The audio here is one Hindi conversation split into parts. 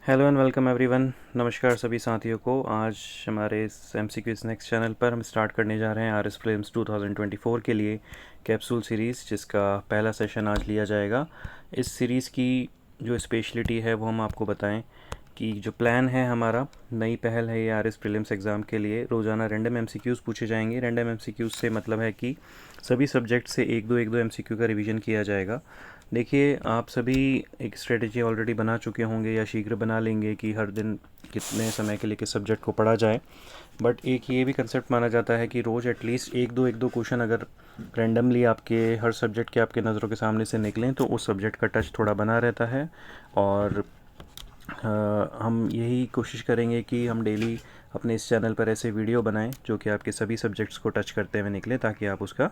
Hello and welcome everyone. नमस्कार सभी साथियों को। आज हमारे इस MCQ नेक्स्ट चैनल पर हम स्टार्ट करने जा रहे हैं RS प्रीलिम्स 2024 के लिए कैप्सूल सीरीज़, जिसका पहला सेशन आज लिया जाएगा। इस सीरीज़ की जो स्पेशलिटी है वो हम आपको बताएं कि जो प्लान है हमारा, नई पहल है ये RS प्रीलिम्स एग्ज़ाम के लिए। रोज़ाना रैंडम MCQs पूछे जाएंगे। रैंडम MCQs से मतलब है कि सभी सब्जेक्ट से एक दो MCQ का रिवीजन किया जाएगा। देखिए, आप सभी एक स्ट्रेटजी ऑलरेडी बना चुके होंगे या शीघ्र बना लेंगे कि हर दिन कितने समय के लिए किस सब्जेक्ट को पढ़ा जाए। बट एक ये भी कंसेप्ट माना जाता है कि रोज़ एटलीस्ट एक दो क्वेश्चन अगर रैंडमली आपके हर सब्जेक्ट के आपके नज़रों के सामने से निकलें तो उस सब्जेक्ट का टच थोड़ा बना रहता है। और हम यही कोशिश करेंगे कि हम डेली अपने इस चैनल पर ऐसे वीडियो बनाएं जो कि आपके सभी सब्जेक्ट्स को टच करते हुए निकले, ताकि आप उसका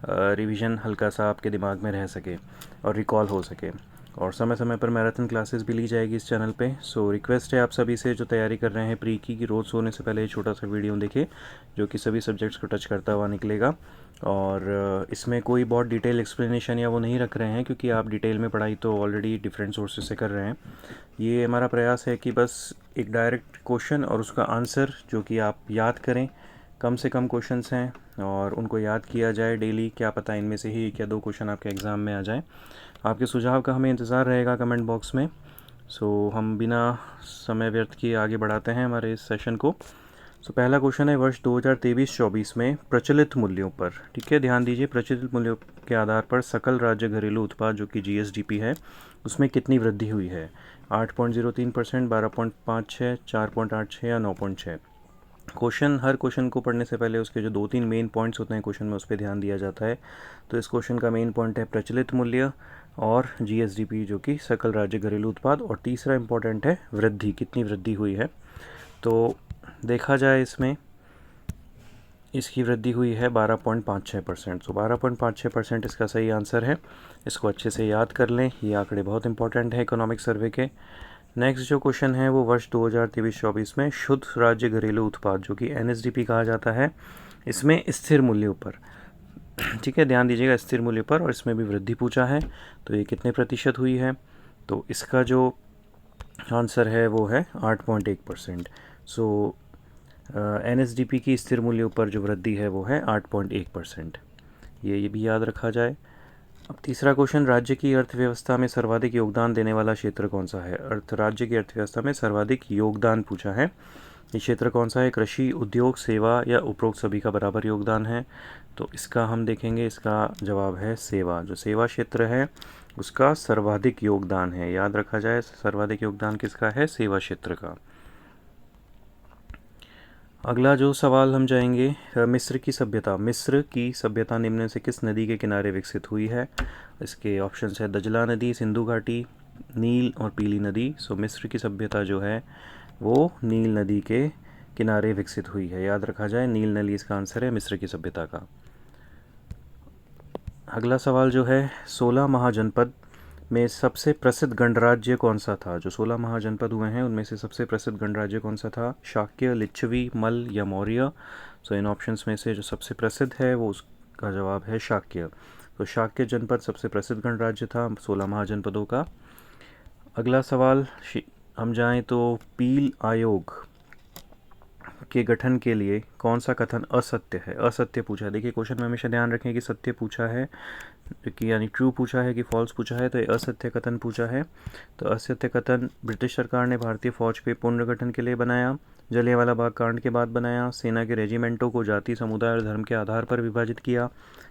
रिवीजन हल्का सा आपके दिमाग में रह सके और रिकॉल हो सके। और समय समय पर मैराथन क्लासेस भी ली जाएगी इस चैनल पे। सो रिक्वेस्ट है आप सभी से जो तैयारी कर रहे हैं प्री की, कि रोज़ सोने से पहले एक छोटा सा वीडियो देखें जो कि सभी सब्जेक्ट्स को टच करता हुआ निकलेगा। और इसमें कोई बहुत डिटेल एक्सप्लेनेशन या वो नहीं रख रहे हैं, क्योंकि आप डिटेल में पढ़ाई तो ऑलरेडी डिफरेंट सोर्सेज से कर रहे हैं। ये हमारा प्रयास है कि बस एक डायरेक्ट क्वेश्चन और उसका आंसर जो कि आप याद करें। कम से कम क्वेश्चंस हैं और उनको याद किया जाए डेली। क्या पता इनमें से ही एक या दो क्वेश्चन आपके एग्ज़ाम में आ जाए। आपके सुझाव का हमें इंतज़ार रहेगा कमेंट बॉक्स में। सो हम बिना समय व्यर्थ किए आगे बढ़ाते हैं हमारे इस सेशन को। पहला क्वेश्चन है वर्ष 2023-24 में प्रचलित मूल्यों पर। ठीक है, ध्यान दीजिए। प्रचलित मूल्यों के आधार पर सकल राज्य घरेलू उत्पाद जो कि GSDP है, उसमें कितनी वृद्धि हुई है? 8.03%, 12.56, 4.86 या 9.6। क्वेश्चन, हर क्वेश्चन को पढ़ने से पहले उसके जो दो तीन मेन पॉइंट्स होते हैं क्वेश्चन में, उस पर ध्यान दिया जाता है। तो इस क्वेश्चन का मेन पॉइंट है प्रचलित मूल्य और GSDP जो कि सकल राज्य घरेलू उत्पाद, और तीसरा इंपॉर्टेंट है वृद्धि, कितनी वृद्धि हुई है। तो देखा जाए इसमें इसकी वृद्धि हुई है 12.56%। तो 12.56% इसका सही आंसर है। इसको अच्छे से याद कर लें, ये आंकड़े बहुत इंपॉर्टेंट है इकोनॉमिक सर्वे के। नेक्स्ट जो क्वेश्चन है वो वर्ष 2023-24 में शुद्ध राज्य घरेलू उत्पाद जो कि NSDP कहा जाता है, इसमें स्थिर मूल्यों पर। ठीक है, ध्यान दीजिएगा, स्थिर मूल्य पर, और इसमें भी वृद्धि पूछा है। तो ये कितने प्रतिशत हुई है? तो इसका जो आंसर है वो है 8.1%। सो NSDP की स्थिर मूल्यों पर जो वृद्धि है वो है 8.1%। ये भी याद रखा जाए। अब तीसरा क्वेश्चन, राज्य की अर्थव्यवस्था में सर्वाधिक योगदान देने वाला क्षेत्र कौन सा है? राज्य की अर्थव्यवस्था में सर्वाधिक योगदान पूछा है। ये क्षेत्र कौन सा है? कृषि, उद्योग, सेवा या उपरोक्त सभी का बराबर योगदान है? तो इसका हम देखेंगे, इसका जवाब है सेवा। जो सेवा क्षेत्र है उसका सर्वाधिक योगदान है। याद रखा जाए, सर्वाधिक योगदान किसका है? सेवा क्षेत्र का। अगला जो सवाल हम जाएंगे, मिस्र की सभ्यता। मिस्र की सभ्यता निम्न में से किस नदी के किनारे विकसित हुई है? इसके ऑप्शंस है दजला नदी, सिंधु घाटी, नील और पीली नदी। सो मिस्र की सभ्यता जो है वो नील नदी के किनारे विकसित हुई है। याद रखा जाए, नील नदी इसका आंसर है मिस्र की सभ्यता का। अगला सवाल जो है, 16 महाजनपद में सबसे प्रसिद्ध गणराज्य कौन सा था? जो 16 महाजनपद हुए हैं उनमें से सबसे प्रसिद्ध गणराज्य कौन सा था? शाक्य, लिच्छवी, मल या मौर्य? सो इन ऑप्शंस में से जो सबसे प्रसिद्ध है वो उसका जवाब है शाक्य। तो शाक्य जनपद सबसे प्रसिद्ध गणराज्य था 16 महाजनपदों का। अगला सवाल हम जाएं तो पील आयोग के गठन के लिए कौन सा कथन असत्य है? असत्य पूछा है। देखिए, क्वेश्चन में हमेशा ध्यान रखें कि सत्य पूछा है कि यानी ट्रू पूछा है कि फॉल्स पूछा है। तो ये असत्य कथन पूछा है। तो असत्य कथन, ब्रिटिश सरकार ने भारतीय फौज के पुनर्गठन के लिए बनाया, जलियांवाला बाग कांड के बाद बनाया, सेना के रेजिमेंटों को जाति, समुदाय और धर्म के आधार पर विभाजित किया,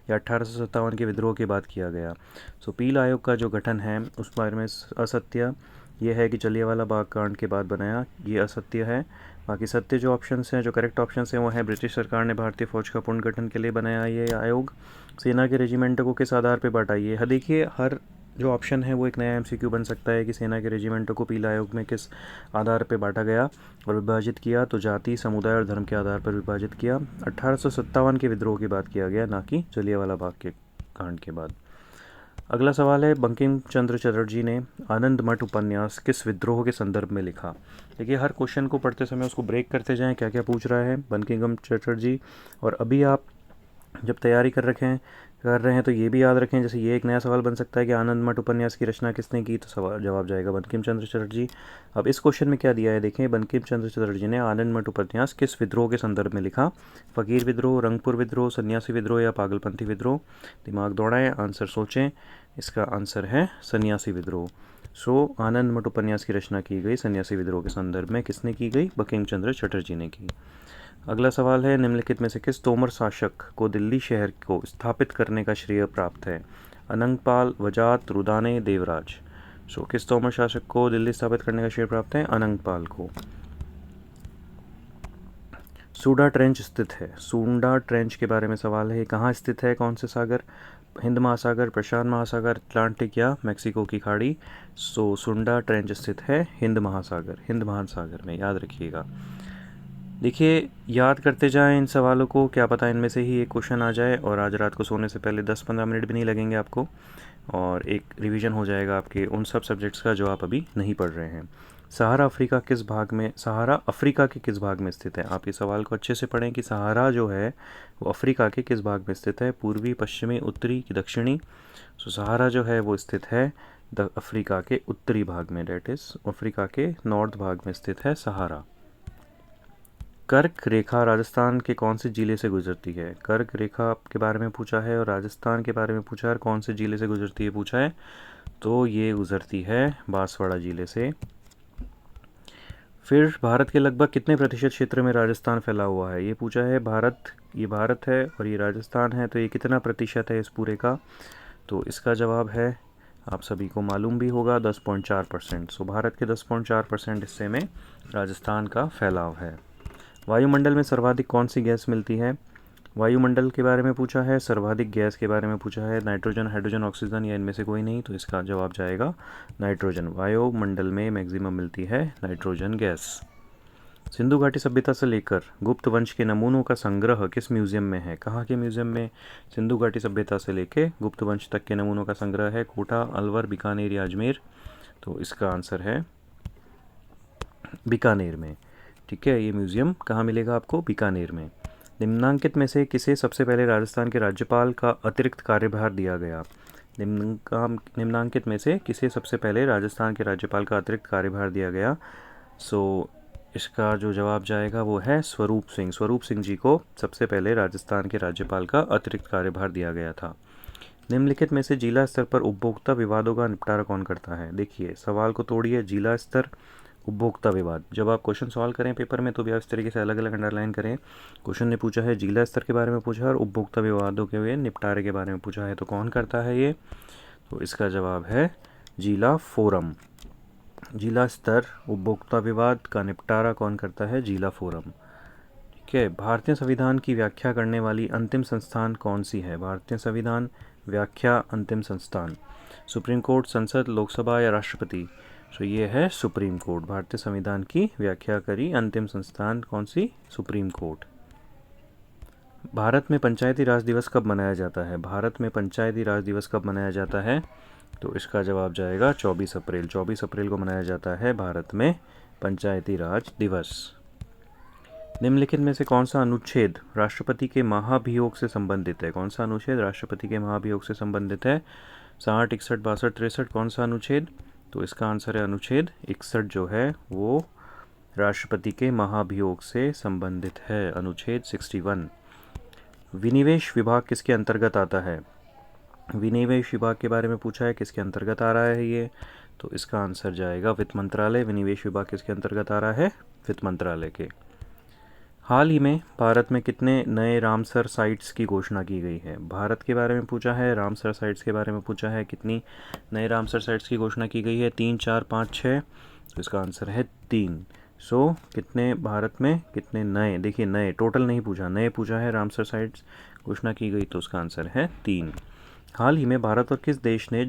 या 1857 के विद्रोह के बाद किया गया। सो पील आयोग का जो गठन है उस बारे में असत्य ये है कि जलियांवाला बाग कांड के बाद बनाया, ये असत्य है। बाकी सत्य जो ऑप्शंस हैं, जो करेक्ट ऑप्शंस हैं वो है ब्रिटिश सरकार ने भारतीय फौज का पुनर्गठन के लिए बनाया ये आयोग, सेना के रेजिमेंटों को किस आधार पर बांटा। ये देखिए, हर जो ऑप्शन है वो एक नया MCQ बन सकता है कि सेना के रेजिमेंटों को पीला आयोग में किस आधार पर बांटा गया और विभाजित किया। तो जाति, समुदाय और धर्म के आधार पर विभाजित किया। 1857 के विद्रोह के बाद किया गया, ना कि जलियांवाला बाग के कांड के बाद। अगला सवाल है, बंकिम चंद्र चटर्जी ने आनंद मठ उपन्यास किस विद्रोह के संदर्भ में लिखा? देखिए, हर क्वेश्चन को पढ़ते समय उसको ब्रेक करते जाएं, क्या क्या पूछ रहा है बंकिम चटर्जी। और अभी आप जब तैयारी कर रखे हैं कर रहे हैं तो ये भी याद रखें। जैसे ये एक नया सवाल बन सकता है कि आनंद मठ उपन्यास की रचना किसने की, तो सवाल जवाब जाएगा बंकिम चंद्र चटर्जी। अब इस क्वेश्चन में क्या दिया है देखें, बंकिम चंद्र चटर्जी ने आनंद मठ उपन्यास किस विद्रोह के संदर्भ में लिखा? फ़कीर विद्रोह, रंगपुर विद्रोह, सन्यासी विद्रोह या पागलपंथी विद्रोह? दिमाग दौड़ाएं, आंसर सोचें। इसका आंसर है सन्यासी विद्रोह। सो आनंद मठ उपन्यास की रचना की गई सन्यासी विद्रोह के संदर्भ में किसने की गई? बंकिम चंद्र चटर्जी ने की। अगला सवाल है, निम्नलिखित में से किस तोमर शासक को दिल्ली शहर को स्थापित करने का श्रेय प्राप्त है? अनंगपाल, वजात, रुदाने, देवराज? किस तोमर शासक को दिल्ली स्थापित करने का श्रेय प्राप्त है? अनंगपाल को। सूडा ट्रेंच स्थित है, सूंडा ट्रेंच के बारे में सवाल है, कहाँ स्थित है, कौन से सागर? हिंद महासागर, प्रशांत महासागर, अटलांटिक या मैक्सिको की खाड़ी? सुंडा ट्रेंच स्थित है हिंद महासागर में, याद रखिएगा। देखिए, याद करते जाएं इन सवालों को, क्या पता इनमें से ही एक क्वेश्चन आ जाए, और आज रात को सोने से पहले 10-15 मिनट भी नहीं लगेंगे आपको, और एक रिवीजन हो जाएगा आपके उन सब सब्जेक्ट्स का जो आप अभी नहीं पढ़ रहे हैं। सहारा अफ्रीका के किस भाग में स्थित है? आप ये सवाल को अच्छे से पढ़ें कि सहारा जो है वो अफ्रीका के किस भाग में स्थित है, पूर्वी, पश्चिमी, उत्तरी कि दक्षिणी? सहारा जो है वो स्थित है अफ्रीका के उत्तरी भाग में, डेट इज़ अफ्रीका के नॉर्थ भाग में स्थित है सहारा। कर्क रेखा राजस्थान के कौन से जिले से गुजरती है? कर्क रेखा के बारे में पूछा है और राजस्थान के बारे में पूछा है, और कौन से जिले से गुजरती है पूछा है, तो ये गुजरती है बांसवाड़ा जिले से। फिर भारत के लगभग कितने प्रतिशत क्षेत्र में राजस्थान फैला हुआ है? ये पूछा है। ये भारत है और ये राजस्थान है, तो ये कितना प्रतिशत है इस पूरे का? तो इसका जवाब है, आप सभी को मालूम भी होगा, 10.4%। सो भारत के 10.4% हिस्से में राजस्थान का फैलाव है। वायुमंडल में सर्वाधिक कौन सी गैस मिलती है? वायुमंडल के बारे में पूछा है, सर्वाधिक गैस के बारे में पूछा है, नाइट्रोजन, हाइड्रोजन, ऑक्सीजन या इनमें से कोई नहीं, तो इसका जवाब जाएगा नाइट्रोजन। वायुमंडल में मैक्सिमम मिलती है नाइट्रोजन गैस। सिंधु घाटी सभ्यता से लेकर गुप्त वंश के नमूनों का संग्रह किस म्यूजियम में है? कहाँ के म्यूजियम में सिंधु घाटी सभ्यता से लेकर गुप्त वंश तक के नमूनों का संग्रह है? कोटा, अलवर, बीकानेर या अजमेर? तो इसका आंसर है बीकानेर में। ठीक है, ये म्यूजियम कहाँ मिलेगा आपको? बीकानेर में। निम्नांकित में से किसे सबसे पहले राजस्थान के राज्यपाल का अतिरिक्त कार्यभार दिया गया? निम्नांकित में से किसे सबसे पहले राजस्थान के राज्यपाल का अतिरिक्त कार्यभार दिया गया? इसका जो जवाब जाएगा वो है स्वरूप सिंह। स्वरूप सिंह जी को सबसे पहले राजस्थान के राज्यपाल का अतिरिक्त कार्यभार दिया गया था। निम्नलिखित में से जिला स्तर पर उपभोक्ता विवादों का निपटारा कौन करता है? देखिए, सवाल को तोड़िए, जिला स्तर उपभोक्ता विवाद। जब आप क्वेश्चन सॉल्व करें पेपर में तो भी आप इस तरीके से अलग अलग अंडरलाइन करें। क्वेश्चन ने पूछा है जिला स्तर के बारे में पूछा है और उपभोक्ता विवादों के निपटारे के बारे में पूछा है, तो कौन करता है ये? तो इसका जवाब है जिला फोरम। जिला स्तर उपभोक्ता विवाद का निपटारा कौन करता है? जिला फोरम। ठीक है, भारतीय संविधान की व्याख्या करने वाली अंतिम संस्थान कौन सी है? भारतीय संविधान व्याख्या अंतिम संस्थान, सुप्रीम कोर्ट, संसद, लोकसभा या राष्ट्रपति? तो ये है सुप्रीम कोर्ट। भारतीय संविधान की व्याख्या करी अंतिम संस्थान कौन सी? Supreme court. भारत में पंचायती राज दिवस कब मनाया जाता है? भारत में पंचायती राज दिवस कब मनाया जाता है? तो इसका जवाब जाएगा 24 अप्रैल। 24 अप्रैल को मनाया जाता है भारत में पंचायती राज दिवस। निम्नलिखित में से कौन सा अनुच्छेद राष्ट्रपति के महाभियोग से संबंधित है? कौन सा अनुच्छेद राष्ट्रपति के महाभियोग से संबंधित है? 60, 61, 62, 63, कौन सा अनुच्छेद? तो इसका आंसर है अनुच्छेद 61 जो है वो राष्ट्रपति के महाभियोग से संबंधित है, अनुच्छेद 61। विनिवेश विभाग किसके अंतर्गत आता है? विनिवेश विभाग के बारे में पूछा है, किसके अंतर्गत आ रहा है ये? तो इसका आंसर जाएगा वित्त मंत्रालय। विनिवेश विभाग किसके अंतर्गत आ रहा है? वित्त मंत्रालय के। हाल ही में भारत में कितने नए रामसर साइट्स की घोषणा की गई है? भारत के बारे में पूछा है, रामसर साइट्स के बारे में पूछा है, कितनी नए रामसर साइट्स की घोषणा की गई है? 3, 4, 5, 6? तो इसका आंसर है 3। कितने भारत में कितने नए? देखिए, नए टोटल नहीं पूछा, नए पूछा है, रामसर साइट्स घोषणा की गई, तो उसका आंसर है 3। हाल ही में भारत और किस देश ने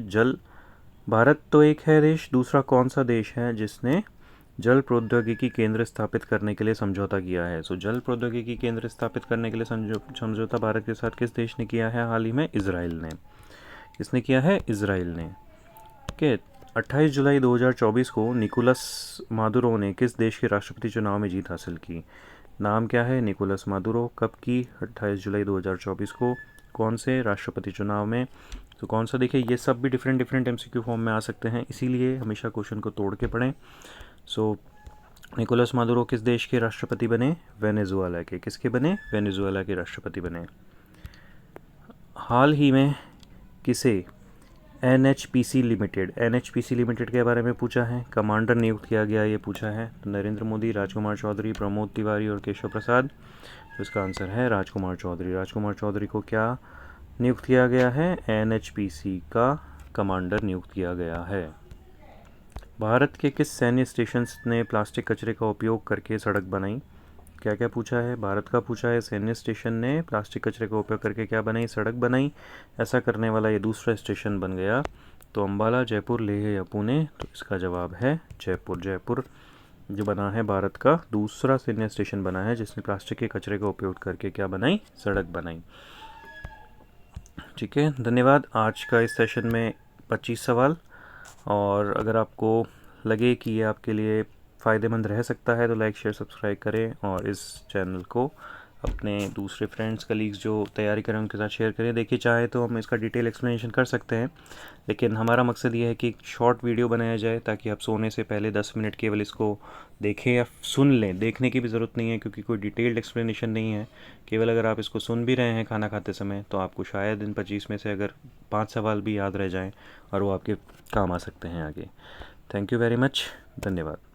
भारत तो एक है देश, दूसरा कौन सा देश है जिसने जल प्रौद्योगिकी केंद्र स्थापित करने के लिए समझौता किया है? जल प्रौद्योगिकी केंद्र स्थापित करने के लिए समझौता भारत के साथ किस देश ने किया है हाल ही में? इजराइल ने। किसने किया है? इजराइल ने। के 28 जुलाई 2024 को निकोलस मादुरो ने किस देश के राष्ट्रपति चुनाव में जीत हासिल की? नाम क्या है? Nicolas Maduro. कब की? 28 जुलाई 2024 को। कौन से राष्ट्रपति चुनाव में। तो कौन सा, देखिए ये सब भी डिफरेंट डिफरेंट MCQ फॉर्म में आ सकते हैं, इसीलिए हमेशा क्वेश्चन को तोड़ के पढ़ें। सो निकोलस मादुरो किस देश के राष्ट्रपति बने? वेनेजुएला के। किसके बने? वेनेजुएला के राष्ट्रपति बने। हाल ही में किसे NHPC लिमिटेड के बारे में पूछा है, कमांडर नियुक्त किया गया, ये पूछा है। तो नरेंद्र मोदी, राजकुमार चौधरी, प्रमोद तिवारी और केशव प्रसाद। तो इसका आंसर है राजकुमार चौधरी। राजकुमार चौधरी को क्या नियुक्त किया गया है? NHPC का कमांडर नियुक्त किया गया है। भारत के किस सैन्य स्टेशन ने प्लास्टिक कचरे का उपयोग करके सड़क बनाई? क्या क्या पूछा है? भारत का पूछा है सैन्य स्टेशन ने प्लास्टिक कचरे का उपयोग करके क्या बनाई? सड़क बनाई। ऐसा करने वाला ये दूसरा स्टेशन बन गया। तो अम्बाला, जयपुर, लेह या पुणे? तो इसका जवाब है जयपुर। जयपुर जो बना है भारत का दूसरा सैन्य स्टेशन बना है जिसने प्लास्टिक के कचरे का उपयोग करके क्या बनाई? सड़क बनाई। ठीक है, धन्यवाद। आज का इस सेशन में 25 सवाल, और अगर आपको लगे कि ये आपके लिए फ़ायदेमंद रह सकता है तो लाइक, शेयर, सब्सक्राइब करें, और इस चैनल को अपने दूसरे फ्रेंड्स, कलीग्स जो तैयारी करें उनके साथ शेयर करें। देखिए, चाहे तो हम इसका डिटेल एक्सप्लेनेशन कर सकते हैं, लेकिन हमारा मकसद ये है कि एक शॉर्ट वीडियो बनाया जाए ताकि आप सोने से पहले 10 मिनट केवल इसको देखें या सुन लें। देखने की भी ज़रूरत नहीं है क्योंकि कोई डिटेल्ड एक्सप्लेनेशन नहीं है। केवल अगर आप इसको सुन भी रहे हैं खाना खाते समय तो आपको शायद इन 25 में से अगर 5 सवाल भी याद रह जाएं और वो आपके काम आ सकते हैं आगे। Thank you very much. धन्यवाद।